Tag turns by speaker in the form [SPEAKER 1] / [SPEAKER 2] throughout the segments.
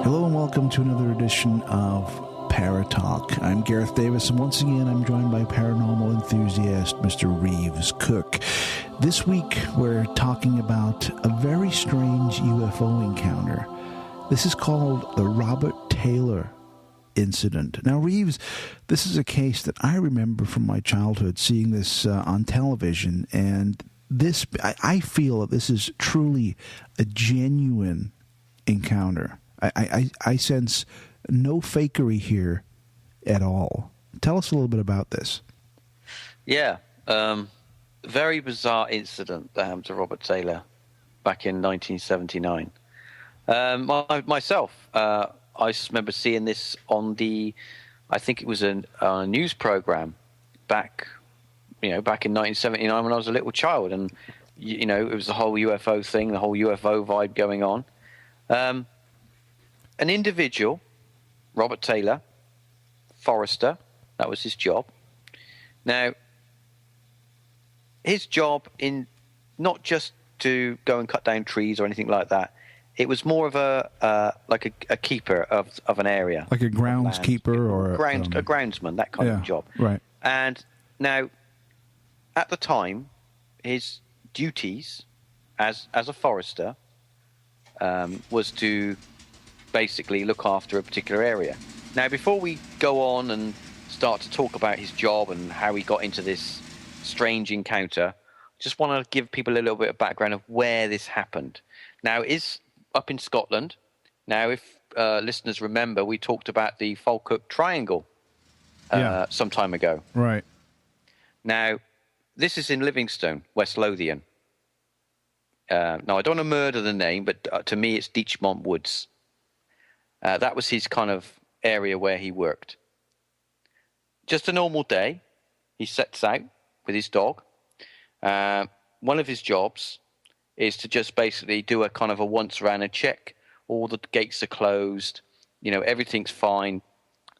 [SPEAKER 1] Hello and welcome to another edition of Paratalk. I'm Gareth Davis, and once again I'm joined by paranormal enthusiast Mr. Reeves Cook. This week we're talking about a very strange UFO encounter. This is called the Robert Taylor incident. Now, Reeves, this is a case that I remember from my childhood, seeing this on television, and I feel that this is truly a genuine encounter. I sense no fakery here at all. Tell us a little bit about this.
[SPEAKER 2] Yeah, very bizarre incident that happened to Robert Taylor back in 1979. Myself, I remember seeing this on I think it was a news program back in 1979 when I was a little child, and it was the whole UFO thing, the whole UFO vibe going on. An individual, Robert Taylor, forester, that was his job. Now, his job in not just to go and cut down trees or anything like that. It was more of a keeper of an area, like a
[SPEAKER 1] groundskeeper or
[SPEAKER 2] a groundsman, that kind of job.
[SPEAKER 1] Right.
[SPEAKER 2] And now, at the time, his duties as a forester was to basically look after a particular area. Now, before we go on and start to talk about his job and how he got into this strange encounter, just want to give people a little bit of background of where this happened. Now, it's up in Scotland. Now, if listeners remember, we talked about the Falkirk Triangle some time ago.
[SPEAKER 1] Right.
[SPEAKER 2] Now, this is in Livingstone, West Lothian. Now, I don't want to murder the name, but to me, it's Deachmont Woods. That was his kind of area where he worked. Just a normal day, he sets out with his dog. One of his jobs is to just basically do a kind of a once around and check all the gates are closed, everything's fine,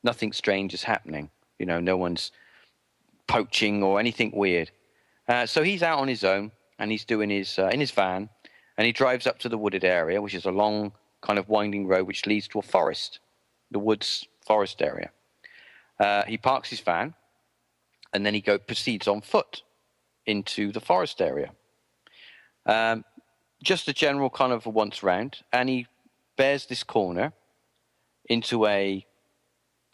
[SPEAKER 2] nothing strange is happening, no one's poaching or anything weird. So he's out on his own, and he's doing his in his van, and he drives up to the wooded area, which is a long kind of winding road which leads to a forest, the woods forest area. He parks his van, and then he proceeds on foot into the forest area. Just a general kind of a once round, and he bears this corner into a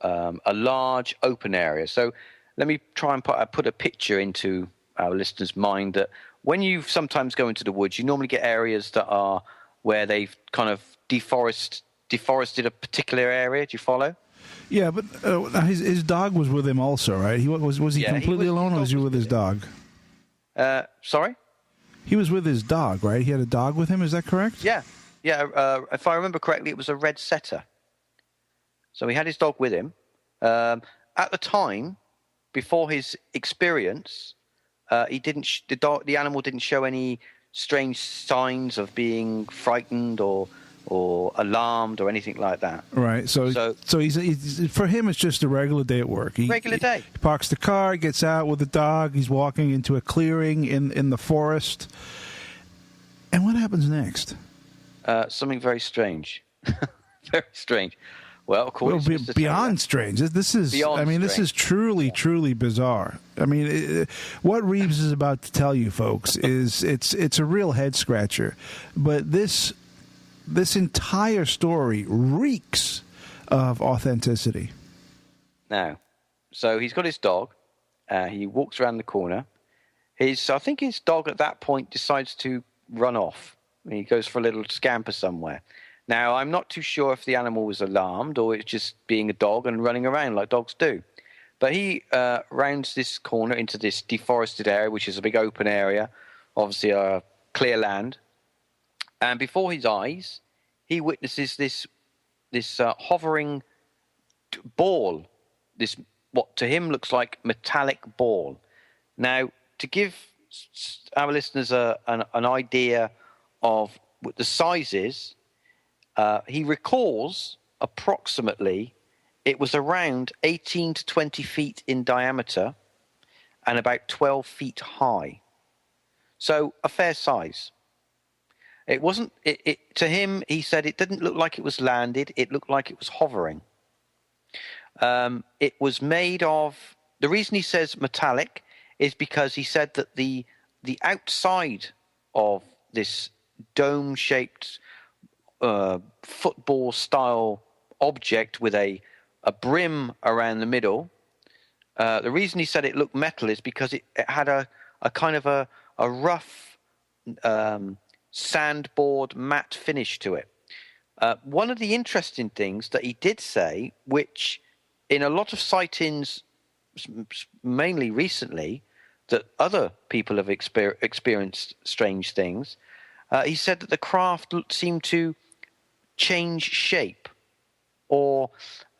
[SPEAKER 2] large open area. So let me try and put a picture into our listeners' mind that when you sometimes go into the woods, you normally get areas that are where they've kind of deforested a particular area. Do you follow?
[SPEAKER 1] Yeah, but his dog was with him also, right? Was he completely alone, or was he with his dog?
[SPEAKER 2] Sorry?
[SPEAKER 1] He was with his dog, right? He had a dog with him, is that correct?
[SPEAKER 2] Yeah. If I remember correctly, it was a red setter. So he had his dog with him. At the time, before his experience, the animal didn't show any strange signs of being frightened or alarmed or anything like that.
[SPEAKER 1] Right. So he's for him, it's just a regular day at work.
[SPEAKER 2] Regular day.
[SPEAKER 1] He parks the car, gets out with the dog. He's walking into a clearing in the forest. And what happens next?
[SPEAKER 2] Something very strange. Very strange. Well, of course,
[SPEAKER 1] beyond strange. This is. This is truly, truly bizarre. What Reeves is about to tell you, folks, is it's a real head scratcher. But this entire story reeks of authenticity.
[SPEAKER 2] Now, so he's got his dog. He walks around the corner. I think his dog at that point decides to run off. He goes for a little scamper somewhere. Now, I'm not too sure if the animal was alarmed or it's just being a dog and running around like dogs do. But he rounds this corner into this deforested area, which is a big open area, obviously clear land. And before his eyes, he witnesses this hovering ball, this what to him looks like metallic ball. Now, to give our listeners an idea of what the size is, he recalls approximately it was around 18 to 20 feet in diameter and about 12 feet high. So a fair size. It wasn't. To him, he said it didn't look like it was landed. It looked like it was hovering. It was made of. The reason he says metallic is because he said that the outside of this dome-shaped football-style object with a brim around the middle. The reason he said it looked metal is because it had a kind of a rough sandboard matte finish to it. One of the interesting things that he did say, which in a lot of sightings, mainly recently, that other people have experienced strange things, he said that the craft seemed to change shape or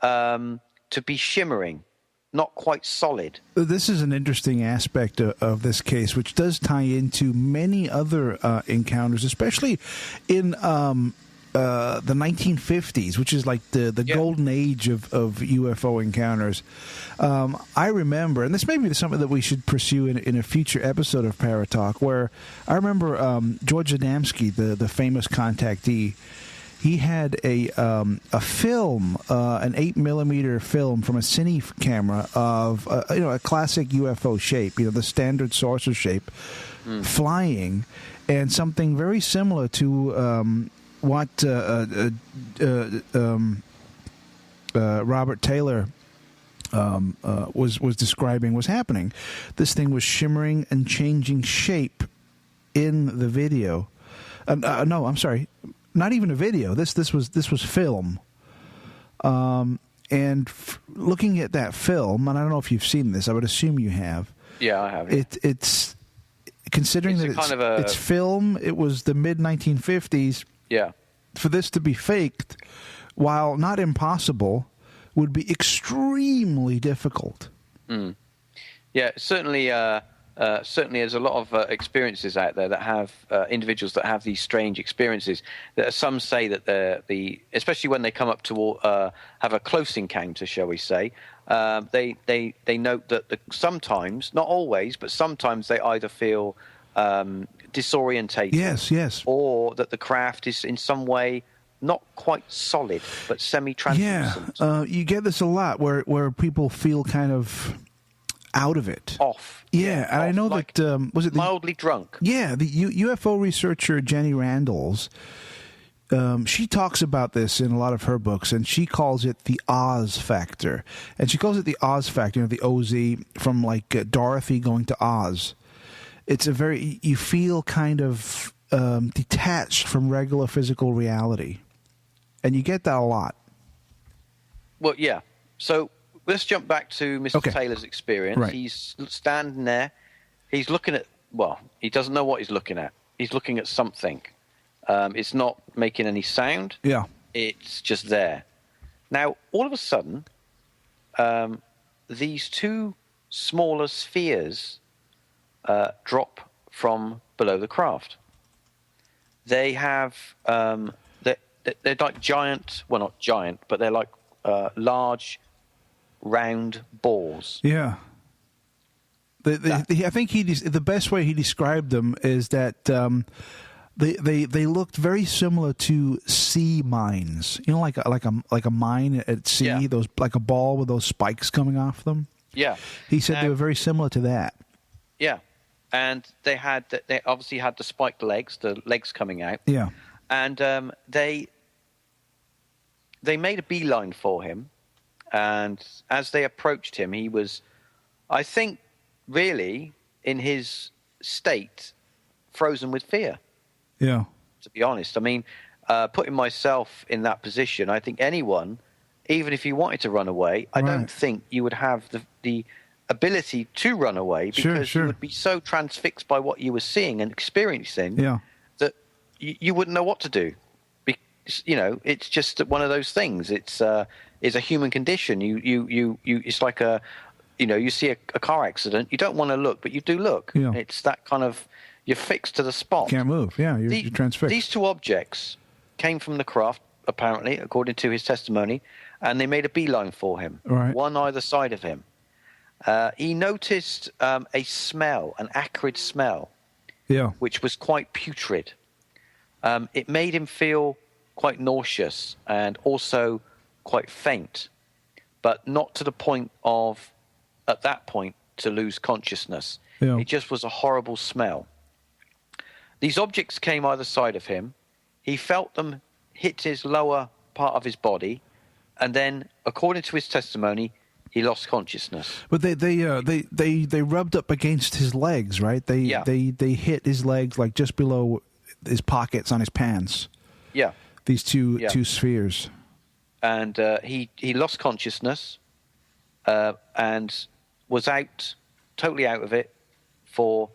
[SPEAKER 2] to be shimmering, not quite solid.
[SPEAKER 1] This is an interesting aspect of this case, which does tie into many other encounters, especially in the 1950s, which is like the golden age of UFO encounters. I remember, and this may be something that we should pursue in a future episode of Paratalk, where I remember George Adamski, the famous contactee. He had a film, an 8mm film from a cine camera of a classic UFO shape, the standard saucer shape, flying, and something very similar to what Robert Taylor was describing was happening. This thing was shimmering and changing shape in the video. No, I'm sorry. Not even a video. This was film, and looking at that film, and I don't know if you've seen this. I would assume you have.
[SPEAKER 2] Yeah, I have.
[SPEAKER 1] It's considering that it's film. It was the mid 1950s.
[SPEAKER 2] Yeah.
[SPEAKER 1] For this to be faked, while not impossible, would be extremely difficult.
[SPEAKER 2] Mm. Yeah, certainly. Certainly, there's a lot of experiences out there that have individuals that have these strange experiences. That some say that especially when they come up to have a close encounter, shall we say, they note that sometimes, not always, but sometimes they either feel disorientated.
[SPEAKER 1] Yes.
[SPEAKER 2] Or that the craft is in some way not quite solid, but semi-translucent.
[SPEAKER 1] Yeah, you get this a lot where people feel kind of out of it.
[SPEAKER 2] Off.
[SPEAKER 1] Yeah, and I know like that, was it
[SPEAKER 2] mildly drunk?
[SPEAKER 1] Yeah, the UFO researcher Jenny Randalls, she talks about this in a lot of her books, and she calls it the Oz factor. And she calls it the Oz factor, the OZ, from like Dorothy going to Oz. It's you feel kind of detached from regular physical reality. And you get that a lot.
[SPEAKER 2] Well, yeah. So let's jump back to Mr. Taylor's experience.
[SPEAKER 1] Right.
[SPEAKER 2] He's standing there. He's looking at, he doesn't know what he's looking at. He's looking at something. It's not making any sound.
[SPEAKER 1] Yeah.
[SPEAKER 2] It's just there. Now, all of a sudden, these two smaller spheres drop from below the craft. They have, they're like giant, well, not giant, but they're like large, round balls.
[SPEAKER 1] Yeah. I think the best way he described them is that they looked very similar to sea mines. Like a mine at sea. Yeah. Those like a ball with those spikes coming off them.
[SPEAKER 2] Yeah.
[SPEAKER 1] He said they were very similar to that.
[SPEAKER 2] Yeah, and they obviously had the spiked legs, the legs coming out.
[SPEAKER 1] Yeah,
[SPEAKER 2] and they made a beeline for him, and as they approached him, he was, I think, really in his state, frozen with fear.
[SPEAKER 1] Yeah.
[SPEAKER 2] To be honest, I mean, putting myself in that position, I think anyone, even if you wanted to run away, I don't think you would have the ability to run away because you would be so transfixed by what you were seeing and experiencing that you wouldn't know what to do. It's just one of those things. It's a human condition. You it's like you see a car accident, you don't want to look, but you do look.
[SPEAKER 1] Yeah.
[SPEAKER 2] It's that kind of, you're fixed to the spot.
[SPEAKER 1] Can't move. Yeah, you're transfixed.
[SPEAKER 2] These two objects came from the craft, apparently, according to his testimony, and they made a beeline for him, one either side of him. He noticed a smell, an acrid smell, which was quite putrid. it made him feel quite nauseous and also quite faint, but not to the point of, at that point, to lose consciousness.
[SPEAKER 1] Yeah.
[SPEAKER 2] It just was a horrible smell. These objects came either side of him. He felt them hit his lower part of his body, and then, according to his testimony, he lost consciousness.
[SPEAKER 1] But they rubbed up against his legs, right? They hit his legs like just below his pockets on his pants.
[SPEAKER 2] Yeah.
[SPEAKER 1] These two spheres.
[SPEAKER 2] And he lost consciousness and was totally out of it for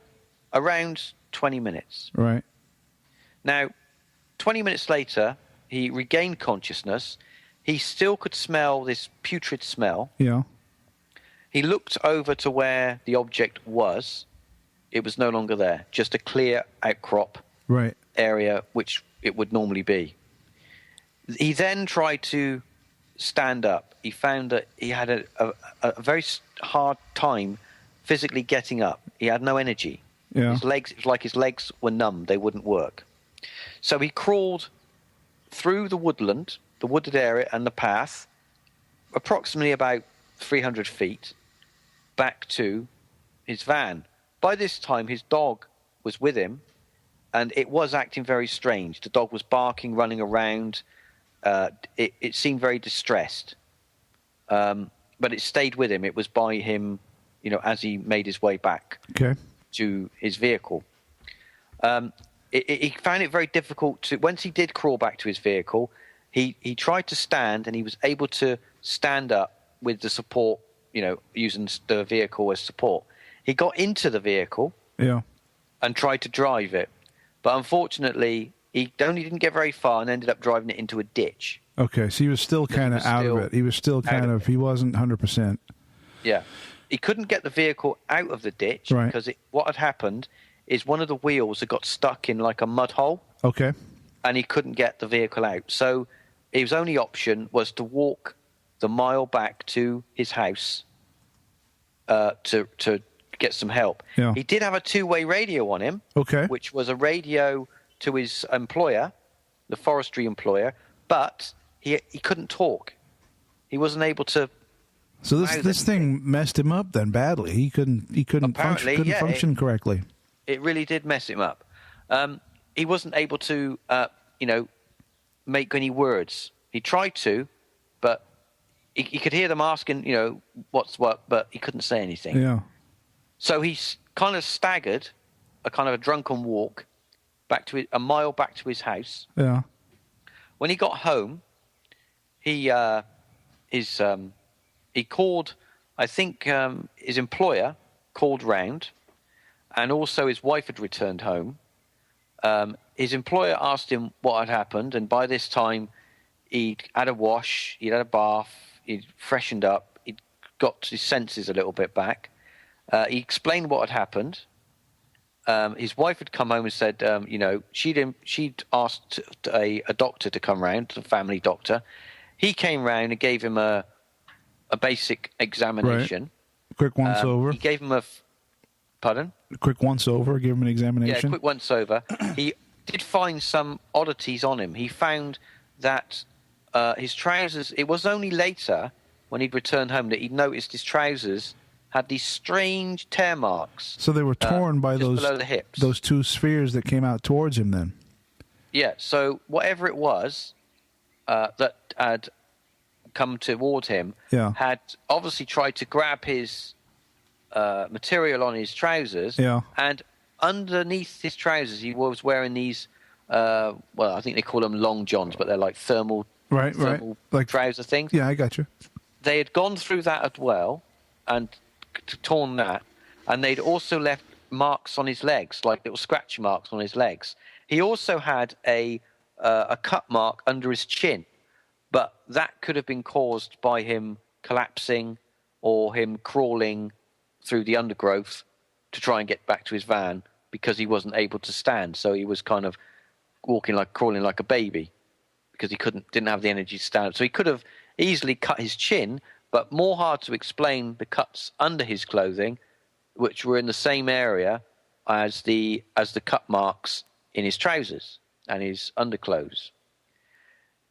[SPEAKER 2] around 20 minutes.
[SPEAKER 1] Right.
[SPEAKER 2] Now, 20 minutes later, he regained consciousness. He still could smell this putrid smell.
[SPEAKER 1] Yeah.
[SPEAKER 2] He looked over to where the object was. It was no longer there, just a clear outcrop area, which it would normally be. He then tried to stand up. He found that he had a very hard time physically getting up. He had no energy.
[SPEAKER 1] Yeah.
[SPEAKER 2] His legs, it was like his legs were numb. They wouldn't work. So he crawled through the woodland, the wooded area and the path, approximately about 300 feet, back to his van. By this time, his dog was with him, and it was acting very strange. The dog was barking, running around. It seemed very distressed, but it stayed with him. It was by him, as he made his way back to his vehicle. He found it very difficult to. Once he did crawl back to his vehicle, he tried to stand, and he was able to stand up with the support, using the vehicle as support. He got into the vehicle, and tried to drive it, but unfortunately, he only didn't get very far and ended up driving it into a ditch.
[SPEAKER 1] Okay, so he was still kind of out of it. He was still he wasn't 100%.
[SPEAKER 2] Yeah. He couldn't get the vehicle out of the ditch because what had happened is one of the wheels had got stuck in like a mud hole.
[SPEAKER 1] Okay.
[SPEAKER 2] And he couldn't get the vehicle out. So his only option was to walk the mile back to his house to get some help.
[SPEAKER 1] Yeah.
[SPEAKER 2] He did have a two-way radio on him, which was a radio to his employer, the forestry employer, but he couldn't talk. He wasn't able to.
[SPEAKER 1] So this thing messed him up then badly. He couldn't function correctly.
[SPEAKER 2] It really did mess him up. He wasn't able to make any words. He tried to, but he could hear them asking what's what, but he couldn't say anything.
[SPEAKER 1] Yeah.
[SPEAKER 2] So he kind of staggered, a kind of a drunken walk a mile back to his house.
[SPEAKER 1] Yeah.
[SPEAKER 2] When he got home, he called, I think his employer called round, and also his wife had returned home. His employer asked him what had happened, and by this time he'd had a wash, he'd had a bath, he'd freshened up, he'd got his senses a little bit back. He explained what had happened. His wife had come home and said, she'd asked a doctor to come round, the family doctor. He came round and gave him a basic examination.
[SPEAKER 1] Right. Quick once over.
[SPEAKER 2] He gave him pardon?
[SPEAKER 1] A quick once over, give him an examination.
[SPEAKER 2] Yeah, a quick once over. He did find some oddities on him. He found that his trousers, it was only later when he'd returned home that he'd noticed his trousers had these strange tear marks.
[SPEAKER 1] So they were torn by
[SPEAKER 2] those below the hips.
[SPEAKER 1] Those two spheres that came out towards him then.
[SPEAKER 2] Yeah, so whatever it was that had come toward him had obviously tried to grab his material on his trousers, and underneath his trousers he was wearing these I think they call them long johns, but they're like thermal like trouser things.
[SPEAKER 1] Yeah, I got you.
[SPEAKER 2] They had gone through that as well and torn that, and they'd also left marks on his legs, like little scratch marks on his legs. He also had a cut mark under his chin, but that could have been caused by him collapsing or him crawling through the undergrowth to try and get back to his van because he wasn't able to stand. So he was kind of crawling like a baby because he didn't have the energy to stand. So he could have easily cut his chin, but more hard to explain the cuts under his clothing, which were in the same area as the cut marks in his trousers. and his underclothes.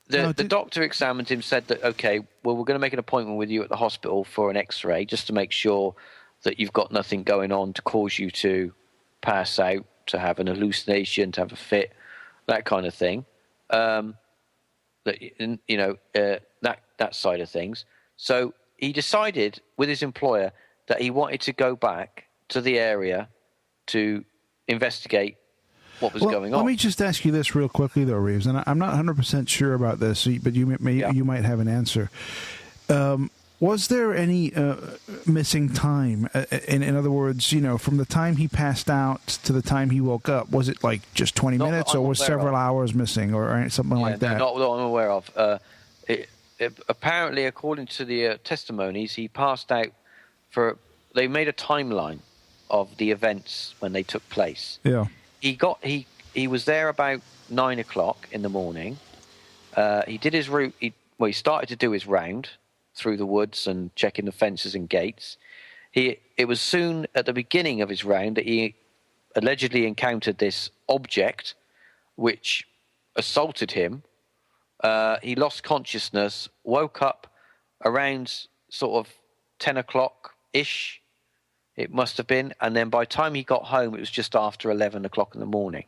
[SPEAKER 2] The doctor examined him, said that, okay, well, we're going to make an appointment with you at the hospital for an X-ray just to make sure that you've got nothing going on to cause you to pass out, to have an hallucination, to have a fit, that kind of thing. That side of things. So he decided with his employer that he wanted to go back to the area to investigate what was going on.
[SPEAKER 1] Let me just ask you this real quickly, though, Reeves, and I'm not 100% sure about this, but you might have an answer. Was there any missing time? In other words, from the time he passed out to the time he woke up, was it like just 20 minutes, or was several hours missing, or something like that?
[SPEAKER 2] Not that I'm aware of. Apparently, according to the testimonies, he passed out they made a timeline of the events when they took place.
[SPEAKER 1] Yeah.
[SPEAKER 2] He was there about 9 o'clock in the morning. He did his route. He started to do his round through the woods and checking the fences and gates. It was soon at the beginning of his round that he allegedly encountered this object which assaulted him. He lost consciousness, woke up around sort of 10 o'clock-ish, it must have been, and then by the time he got home, it was just after 11 o'clock in the morning.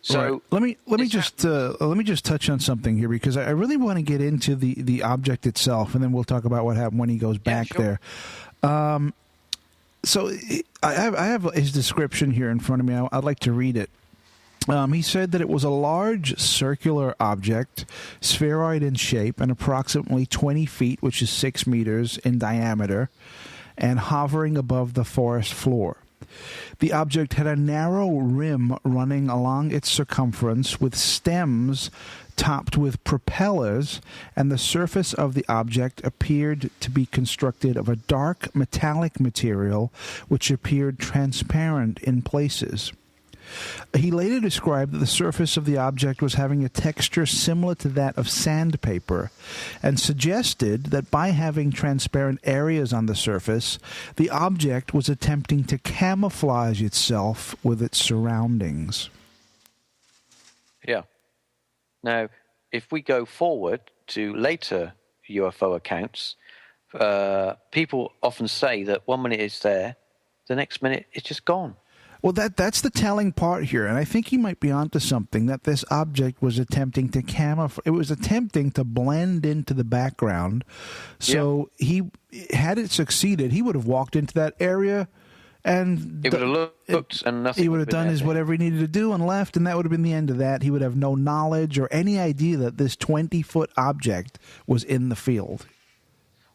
[SPEAKER 2] So
[SPEAKER 1] right. Let me just touch on something here, because I really want to get into the object itself, and then we'll talk about what happened when he goes back there. So I have his description here in front of me. I'd like to read it. He said that it was a large circular object, spheroid in shape, and approximately 20 feet, which is 6 meters in diameter, and hovering above the forest floor. The object had a narrow rim running along its circumference with stems topped with propellers, and the surface of the object appeared to be constructed of a dark metallic material which appeared transparent in places. He later described that the surface of the object was having a texture similar to that of sandpaper, and suggested that by having transparent areas on the surface, the object was attempting to camouflage itself with its surroundings.
[SPEAKER 2] Yeah. Now, if we go forward to later UFO accounts, people often say that 1 minute it's there, the next minute it's just gone.
[SPEAKER 1] Well, that's the telling part here, and I think he might be onto something, that this object was attempting to camouflage. It was attempting to blend into the background. So had it succeeded, he would have walked into that area, and
[SPEAKER 2] he would have looked, and nothing.
[SPEAKER 1] He would have done whatever he needed to do and left, and that would have been the end of that. He would have no knowledge or any idea that this 20-foot object was in the field.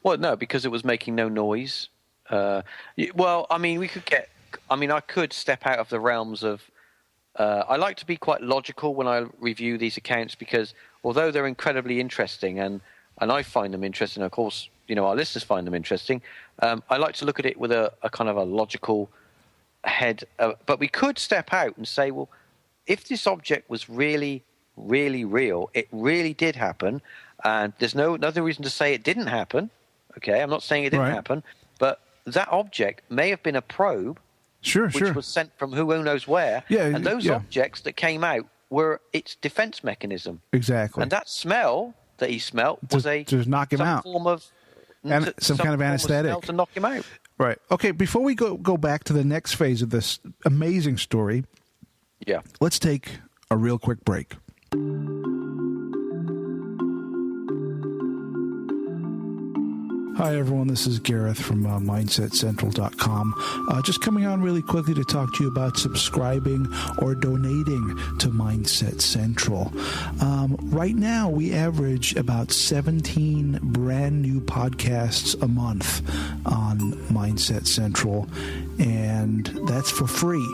[SPEAKER 2] Well, no, because it was making no noise. Well, I mean, I could step out of the realms of... I like to be quite logical when I review these accounts, because although they're incredibly interesting, and I find them interesting, of course, our listeners find them interesting, I like to look at it with a kind of a logical head. But we could step out and say, well, if this object was really, really real, it really did happen, and there's no other reason to say it didn't happen. Okay, I'm not saying it didn't happen, but that object may have been a probe which was sent from who knows where. Yeah, and those objects that came out were its defense mechanism.
[SPEAKER 1] Exactly.
[SPEAKER 2] And that smell that he smelt was
[SPEAKER 1] to knock him out.
[SPEAKER 2] Form of
[SPEAKER 1] some kind of anesthetic
[SPEAKER 2] to knock him out.
[SPEAKER 1] Right. Okay, before we go back to the next phase of this amazing story, let's take a real quick break. Hi, everyone. This is Gareth from MindsetCentral.com. Just coming on really quickly to talk to you about subscribing or donating to Mindset Central. Right now, we average about 17 brand new podcasts a month on Mindset Central, and that's for free.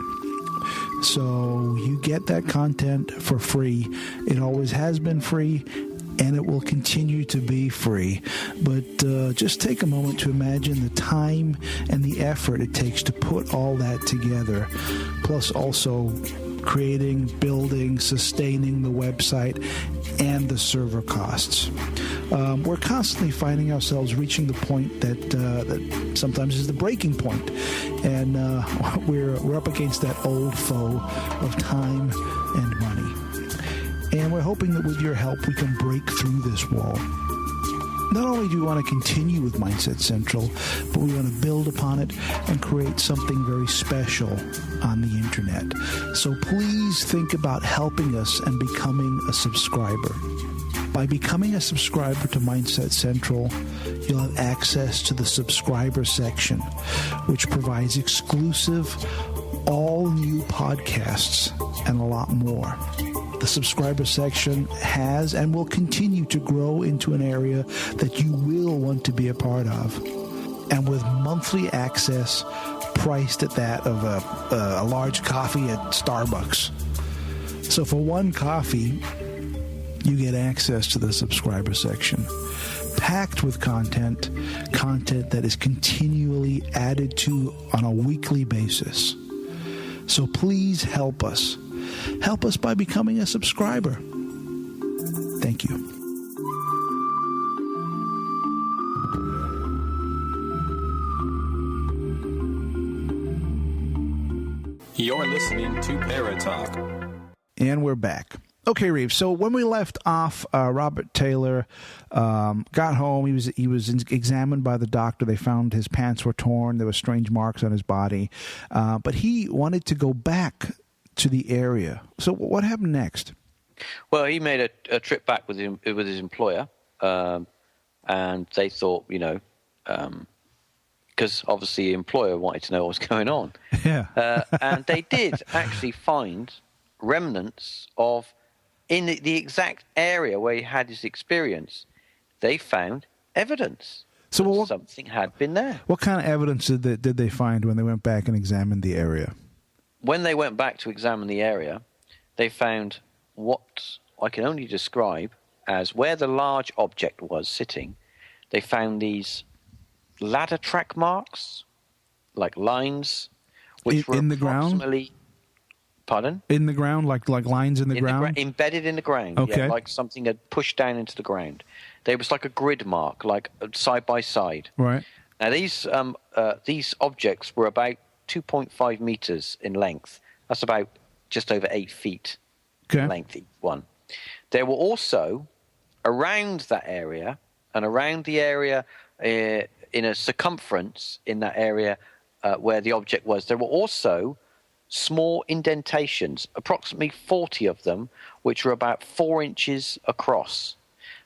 [SPEAKER 1] So you get that content for free. It always has been free, and it will continue to be free. But just take a moment to imagine the time and the effort it takes to put all that together, plus also creating, building, sustaining the website and the server costs. We're constantly finding ourselves reaching the point that sometimes is the breaking point, and we're up against that old foe of time and money. we're hoping that with your help, we can break through this wall. Not only do we want to continue with Mindset Central, but we want to build upon it and create something very special on the internet. So please think about helping us and becoming a subscriber. By becoming a subscriber to Mindset Central, you'll have access to the subscriber section, which provides exclusive, all-new podcasts and a lot more. The subscriber section has and will continue to grow into an area that you will want to be a part of. And with monthly access priced at that of a large coffee at Starbucks. So for one coffee, you get access to the subscriber section, packed with content that is continually added to on a weekly basis. So please help us. Help us by becoming a subscriber. Thank you.
[SPEAKER 3] You're listening to Paratalk.
[SPEAKER 1] And we're back. Okay, Reeves. So when we left off, Robert Taylor got home. He was examined by the doctor. They found his pants were torn. There were strange marks on his body. But he wanted to go back to the area. So what happened next?
[SPEAKER 2] Well, he made a trip back with his employer, and they thought, because obviously the employer wanted to know what was going on.
[SPEAKER 1] Yeah.
[SPEAKER 2] And they did actually find remnants of, in the exact area where he had his experience, they found evidence. So something had been there.
[SPEAKER 1] What kind of evidence did they find when they went back and examined the area?
[SPEAKER 2] When they went back to examine the area, they found what I can only describe as where the large object was sitting. They found these ladder track marks, like lines, which were
[SPEAKER 1] in the ground.
[SPEAKER 2] Pardon?
[SPEAKER 1] In the ground, like lines in the ground?
[SPEAKER 2] Embedded in the ground,
[SPEAKER 1] okay.
[SPEAKER 2] Yeah, like something had pushed down into the ground. There was like a grid mark, like side by side.
[SPEAKER 1] Right.
[SPEAKER 2] Now, these objects were about 2.5 meters in length. That's about just over 8 feet in length, each one. There were also, around that area, and around the area in a circumference in that area where the object was, there were also small indentations, approximately 40 of them, which were about 4 inches across.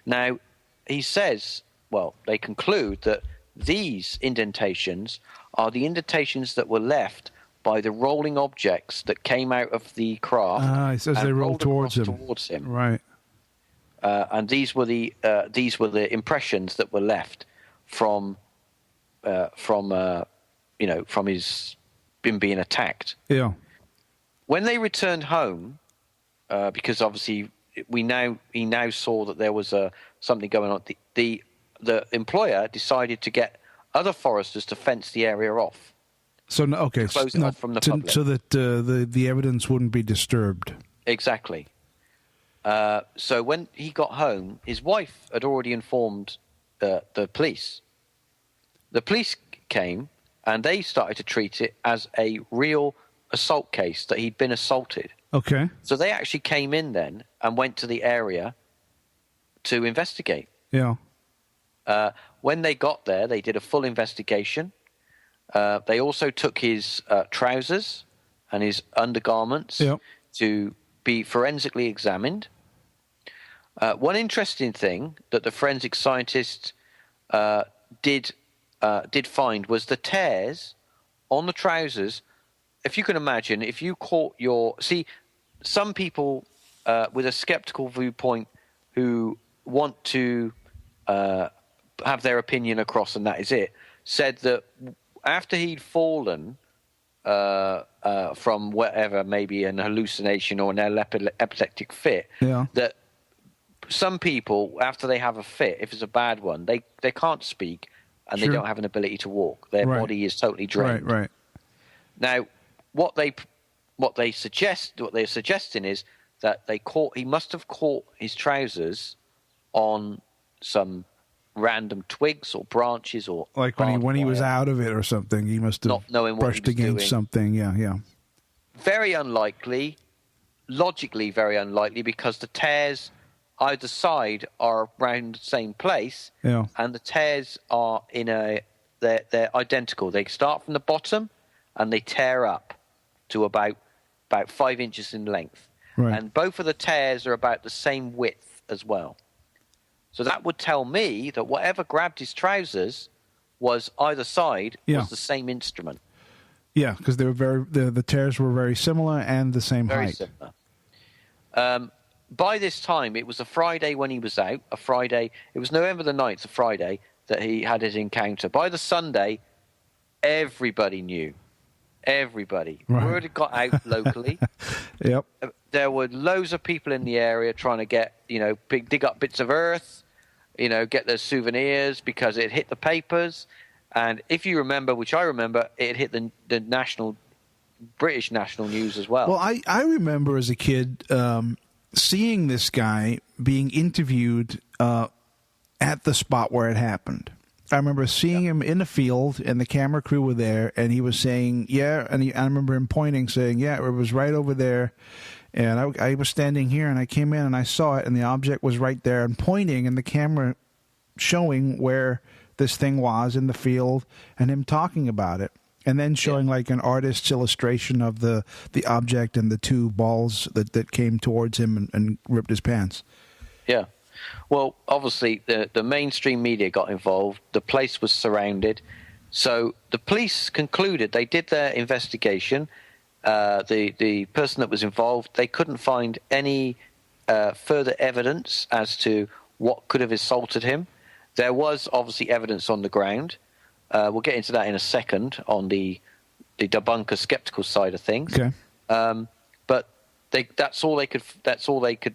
[SPEAKER 2] Now, he says, well, they conclude that these indentations are the indentations that were left by the rolling objects that came out of the craft.
[SPEAKER 1] He says they rolled towards
[SPEAKER 2] him.
[SPEAKER 1] Right.
[SPEAKER 2] And these were the impressions that were left from his him being attacked.
[SPEAKER 1] Yeah.
[SPEAKER 2] When they returned home, because obviously he now saw that there was something going on. The employer decided to get other foresters to fence the area off.
[SPEAKER 1] So
[SPEAKER 2] close it off from the public,
[SPEAKER 1] so that the evidence wouldn't be disturbed.
[SPEAKER 2] Exactly. So when he got home, his wife had already informed the police. The police came and they started to treat it as a real assault case, that he'd been assaulted.
[SPEAKER 1] Okay.
[SPEAKER 2] So they actually came in then and went to the area to investigate.
[SPEAKER 1] Yeah.
[SPEAKER 2] When they got there, they did a full investigation. They also took his trousers and his undergarments to be forensically examined. One interesting thing that the forensic scientists did find was the tears on the trousers. If you can imagine, if you caught some people with a skeptical viewpoint who want to have their opinion across and that is it, said that after he'd fallen from whatever, maybe an hallucination or an epileptic fit, that some people, after they have a fit, if it's a bad one, they can't speak and they don't have an ability to walk. Their body is totally drained.
[SPEAKER 1] Right.
[SPEAKER 2] Now, what they're suggesting is that he must have caught his trousers on some random twigs or branches, or
[SPEAKER 1] like when he was out of it or something, he must have
[SPEAKER 2] not knowing what
[SPEAKER 1] brushed
[SPEAKER 2] he was
[SPEAKER 1] against
[SPEAKER 2] doing.
[SPEAKER 1] something. Yeah.
[SPEAKER 2] Very unlikely. logically very unlikely because the tears either side are around the same place, and the tears are they're identical. They start from the bottom and they tear up to about 5 inches in length.
[SPEAKER 1] Right.
[SPEAKER 2] And both of the tears are about the same width as well. So that would tell me that whatever grabbed his trousers was either side was the same instrument.
[SPEAKER 1] Yeah, because they were the tears were very similar and the same height.
[SPEAKER 2] Very similar. By this time, it was a Friday when he was out. It was November the 9th, a Friday, that he had his encounter. By the Sunday, everybody knew. Everybody.
[SPEAKER 1] Right.
[SPEAKER 2] Word had got out locally.
[SPEAKER 1] Yep.
[SPEAKER 2] There were loads of people in the area trying to get, dig up bits of earth, get their souvenirs because it hit the papers. And if you remember, which I remember, it hit the British national news as well.
[SPEAKER 1] Well, I remember as a kid seeing this guy being interviewed at the spot where it happened. I remember seeing him in the field, and the camera crew were there, and he was saying, I remember him pointing, saying, it was right over there, and I was standing here, and I came in, and I saw it, and the object was right there, and pointing, and the camera showing where this thing was in the field, and him talking about it. And then showing like an artist's illustration of the object and the two balls that came towards him and ripped his pants. Yeah.
[SPEAKER 2] Well, obviously, the mainstream media got involved. The place was surrounded. So the police concluded they did their investigation. The person that was involved, they couldn't find any further evidence as to what could have assaulted him. There was obviously evidence on the ground. We'll get into that in a second on the debunker skeptical side of things.
[SPEAKER 1] Okay.
[SPEAKER 2] But that's all they could.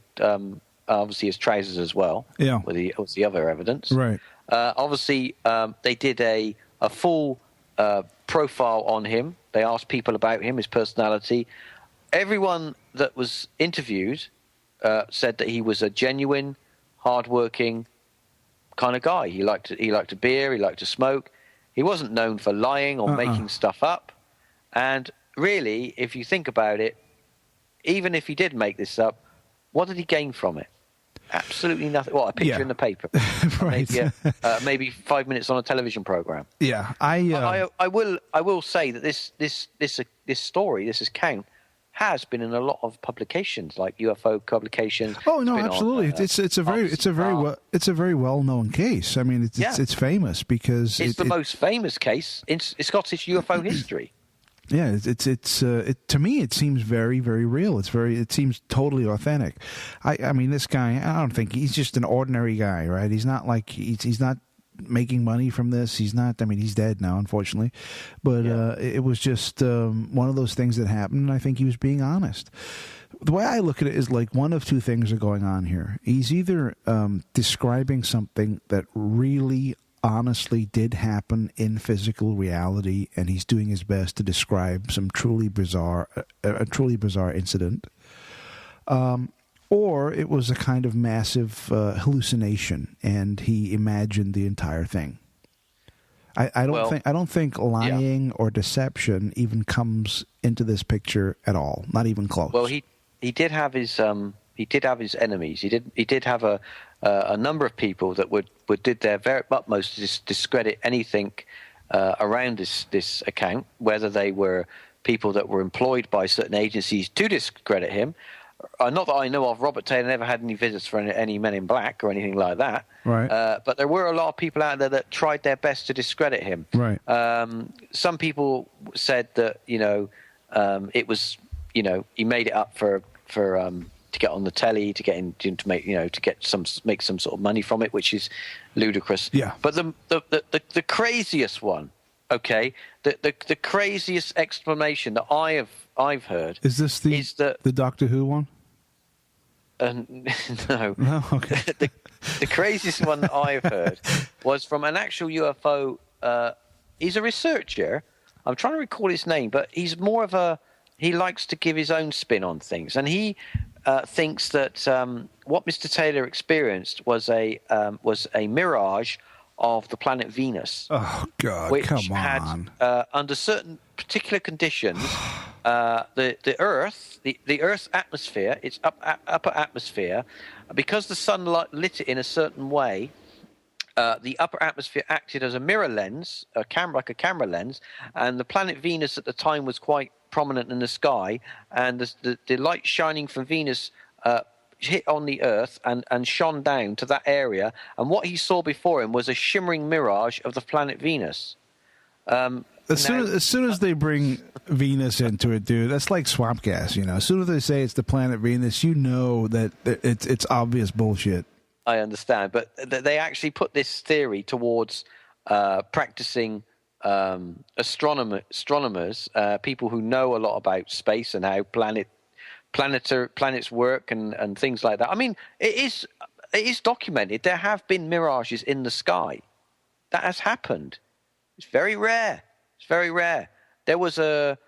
[SPEAKER 2] Obviously, his trousers as well.
[SPEAKER 1] Yeah.
[SPEAKER 2] With the other evidence.
[SPEAKER 1] Right.
[SPEAKER 2] Obviously, they did a full profile on him. They asked people about him, his personality. Everyone that was interviewed said that he was a genuine, hardworking kind of guy. He liked a beer. He liked to smoke. He wasn't known for lying or making stuff up. And really, if you think about it, even if he did make this up, what did he gain from it? Absolutely nothing. Well, a picture in the paper.
[SPEAKER 1] Right.
[SPEAKER 2] Maybe 5 minutes on a television program.
[SPEAKER 1] Yeah.
[SPEAKER 2] I will say that this story, this account, has been in a lot of publications, like UFO publications.
[SPEAKER 1] Oh no, absolutely! It's a very well known case. I mean, it's famous because
[SPEAKER 2] it's the most famous case in Scottish UFO history.
[SPEAKER 1] Yeah, to me it seems very, very real. It seems totally authentic. I mean, this guy, I don't think he's just an ordinary guy, right? He's not like he's not making money from this. He's not. I mean, he's dead now, unfortunately. But it was just one of those things that happened, and I think he was being honest. The way I look at it is like one of two things are going on here. He's either describing something that really honestly did happen in physical reality, and he's doing his best to describe a truly bizarre incident, or it was a kind of massive hallucination, and he imagined the entire thing. I don't think lying or deception even comes into this picture at all, not even close.
[SPEAKER 2] Well, he did have his enemies. He did have a number of people that did their very utmost to discredit anything around this account, whether they were people that were employed by certain agencies to discredit him. Not that I know of. Robert Taylor never had any visits for any Men in Black or anything like that.
[SPEAKER 1] Right.
[SPEAKER 2] But there were a lot of people out there that tried their best to discredit him.
[SPEAKER 1] Right.
[SPEAKER 2] Some people said that it was he made it up for to get on the telly, to make some sort of money from it, which is ludicrous.
[SPEAKER 1] Yeah.
[SPEAKER 2] But the craziest one, okay, the craziest explanation that I've heard
[SPEAKER 1] is the Doctor Who one?
[SPEAKER 2] No.
[SPEAKER 1] No. Okay.
[SPEAKER 2] The craziest one that I've heard was from an actual UFO. He's a researcher. I'm trying to recall his name, but he's more of he likes to give his own spin on things, and he thinks that what Mr. Taylor experienced was a mirage of the planet Venus.
[SPEAKER 1] Oh God!
[SPEAKER 2] Which
[SPEAKER 1] come on.
[SPEAKER 2] had, under certain particular conditions, the Earth, the Earth's atmosphere, its upper atmosphere, because the sun lit it in a certain way. The upper atmosphere acted as a mirror lens, like a camera lens, and the planet Venus at the time was quite prominent in the sky, and the light shining from Venus hit on the Earth and shone down to that area, and what he saw before him was a shimmering mirage of the planet Venus. As
[SPEAKER 1] soon as they bring Venus into it, dude, that's like swamp gas, you know. As soon as they say it's the planet Venus, you know that it's obvious bullshit.
[SPEAKER 2] I understand, but they actually put this theory towards practicing astronomers, people who know a lot about space and how planets work and things like that. I mean, it is documented. There have been mirages in the sky. That has happened. It's very rare. It's very rare. There was a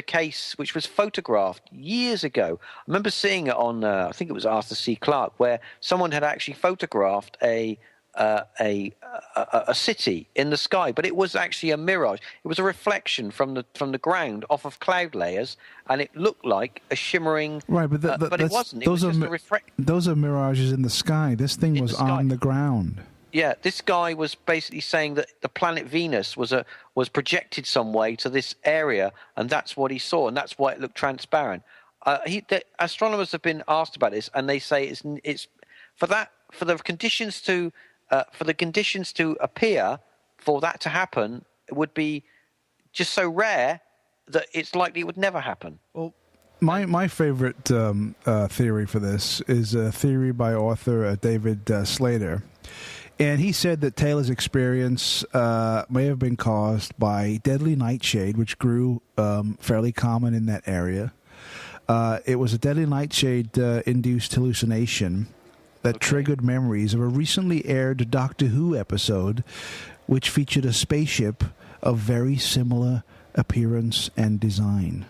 [SPEAKER 2] case which was photographed years ago. I remember seeing it on, I think it was Arthur C. Clarke, where someone had actually photographed a city in the sky, but it was actually a mirage. It was a reflection from the ground off of cloud layers, and it looked like a shimmering. Right, but it wasn't. It was just a reflection.
[SPEAKER 1] Those are mirages in the sky. This thing was on the ground.
[SPEAKER 2] Yeah, this guy was basically saying that the planet Venus was projected some way to this area, and that's what he saw, and that's why it looked transparent. The astronomers have been asked about this, and they say it's for the conditions to appear, for that to happen, it would be just so rare that it's likely it would never happen.
[SPEAKER 1] Well, my favorite theory for this is a theory by author David Slater. And he said that Taylor's experience may have been caused by deadly nightshade, which grew fairly common in that area. It was a deadly nightshade-induced hallucination that triggered memories of a recently aired Doctor Who episode, which featured a spaceship of very similar appearance and design.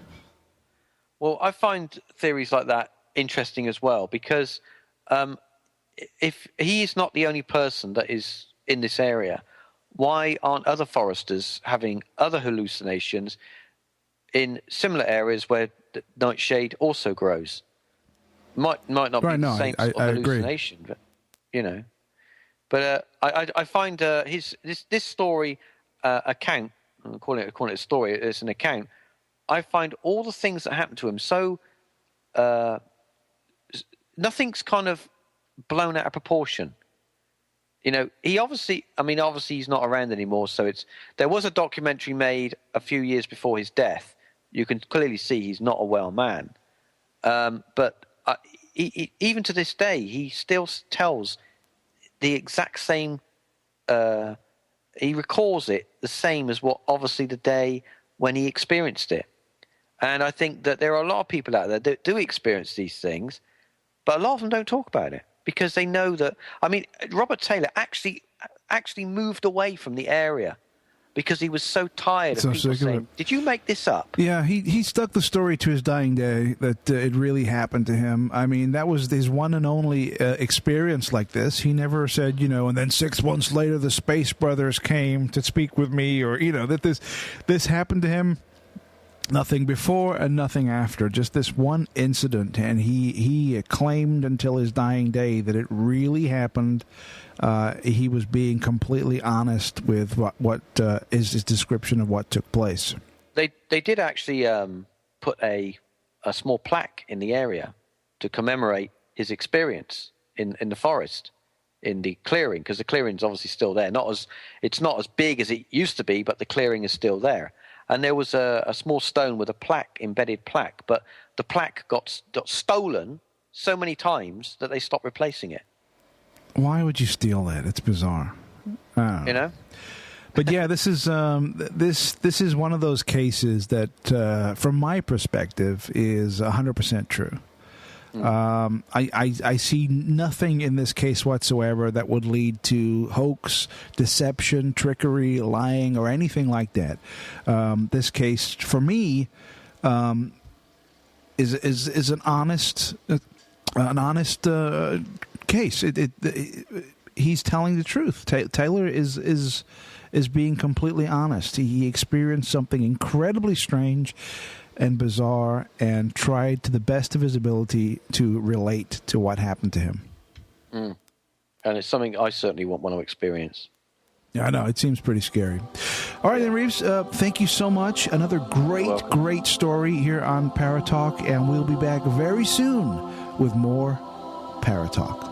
[SPEAKER 2] Well, I find theories like that interesting as well, because if he is not the only person that is in this area, why aren't other foresters having other hallucinations in similar areas where the nightshade also grows? Might not be the same sort of hallucination, agree. But you know. But I find this story account, I'm calling it a story. It's an account. I find all the things that happened to him so nothing's kind of blown out of proportion. You know, he obviously he's not around anymore, so there was a documentary made a few years before his death. You can clearly see he's not a well man. But he, even to this day, he still tells the exact same, he recalls it the same as what obviously the day when he experienced it. And I think that there are a lot of people out there that do experience these things, but a lot of them don't talk about it because they know that. I mean, Robert Taylor actually moved away from the area because he was so tired of people saying, "Did you make this up?"
[SPEAKER 1] Yeah, he stuck the story to his dying day that it really happened to him. I mean, that was his one and only experience like this. He never said, and then 6 months later the Space Brothers came to speak with me, or that this happened to him. Nothing before and nothing after, just this one incident, and he claimed until his dying day that it really happened. He was being completely honest with what is his description of what took place.
[SPEAKER 2] They did actually put a small plaque in the area to commemorate his experience in the forest, in the clearing, because the clearing's obviously still there. It's not as big as it used to be, but the clearing is still there. And there was a small stone with a embedded plaque, but the plaque got stolen so many times that they stopped replacing it.
[SPEAKER 1] Why would you steal that? It's bizarre. But yeah, this is this is one of those cases that, from my perspective, is 100% true. I see nothing in this case whatsoever that would lead to hoax, deception, trickery, lying, or anything like that. This case, for me, is an honest case. He's telling the truth. Taylor is being completely honest. He experienced something incredibly strange. and bizarre, and tried to the best of his ability to relate to what happened to him.
[SPEAKER 2] And it's something I certainly want to experience.
[SPEAKER 1] Yeah, I know. It seems pretty scary. All right, then, Reeves, thank you so much. Another great story here on Paratalk, and we'll be back very soon with more Paratalk.